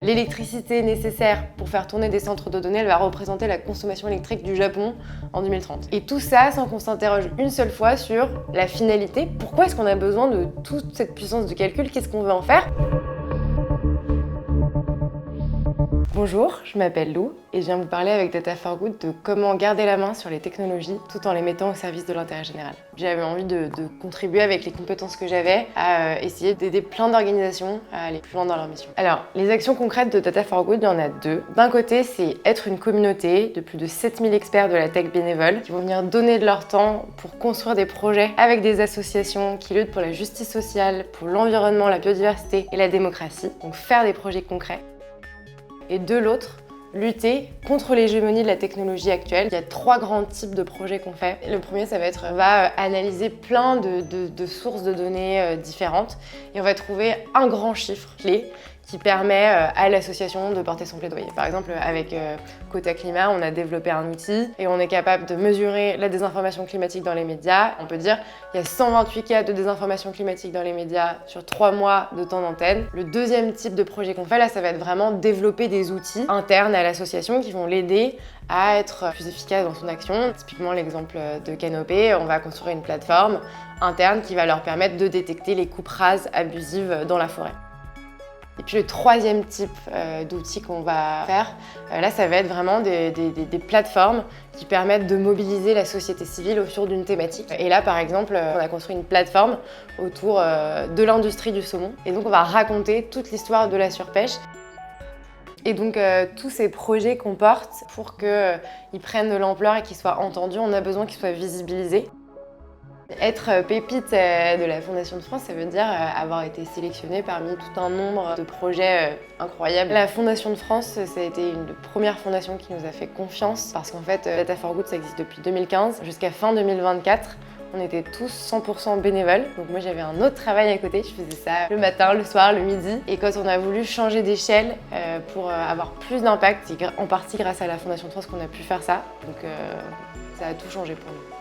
L'électricité nécessaire pour faire tourner des centres de données, elle va représenter la consommation électrique du Japon en 2030. Et tout ça sans qu'on s'interroge une seule fois sur la finalité. Pourquoi est-ce qu'on a besoin de toute cette puissance de calcul? Qu'est-ce qu'on veut en faire? Bonjour, je m'appelle Lou et je viens vous parler avec Data for Good de comment garder la main sur les technologies tout en les mettant au service de l'intérêt général. J'avais envie de contribuer avec les compétences que j'avais à essayer d'aider plein d'organisations à aller plus loin dans leur mission. Alors, les actions concrètes de Data for Good, il y en a deux. D'un côté, c'est être une communauté de plus de 7000 experts de la tech bénévoles qui vont venir donner de leur temps pour construire des projets avec des associations qui luttent pour la justice sociale, pour l'environnement, la biodiversité et la démocratie. Donc faire des projets concrets. Et de l'autre, lutter contre l'hégémonie de la technologie actuelle. Il y a trois grands types de projets qu'on fait. Le premier, ça va être, on va analyser plein de sources de données différentes et on va trouver un grand chiffre clé qui permet à l'association de porter son plaidoyer. Par exemple, avec Quota Climat, on a développé un outil et on est capable de mesurer la désinformation climatique dans les médias. On peut dire qu'il y a 128 cas de désinformation climatique dans les médias sur 3 mois de temps d'antenne. Le deuxième type de projet qu'on fait, là, ça va être vraiment développer des outils internes à l'association qui vont l'aider à être plus efficace dans son action. Typiquement, l'exemple de Canopé, on va construire une plateforme interne qui va leur permettre de détecter les coupes rases abusives dans la forêt. Et puis le troisième type d'outils qu'on va faire, là ça va être vraiment des plateformes qui permettent de mobiliser la société civile autour d'une thématique. Et là par exemple, on a construit une plateforme autour de l'industrie du saumon. Et donc on va raconter toute l'histoire de la surpêche. Et donc tous ces projets qu'on porte, pour qu'ils prennent de l'ampleur et qu'ils soient entendus, on a besoin qu'ils soient visibilisés. Être pépite de la Fondation de France, ça veut dire avoir été sélectionné parmi tout un nombre de projets incroyables. La Fondation de France, ça a été une première fondation qui nous a fait confiance parce qu'en fait, Data for Good, ça existe depuis 2015 jusqu'à fin 2024. On était tous 100% bénévoles, donc moi j'avais un autre travail à côté, je faisais ça le matin, le soir, le midi. Et quand on a voulu changer d'échelle pour avoir plus d'impact, c'est en partie grâce à la Fondation de France qu'on a pu faire ça, donc ça a tout changé pour nous.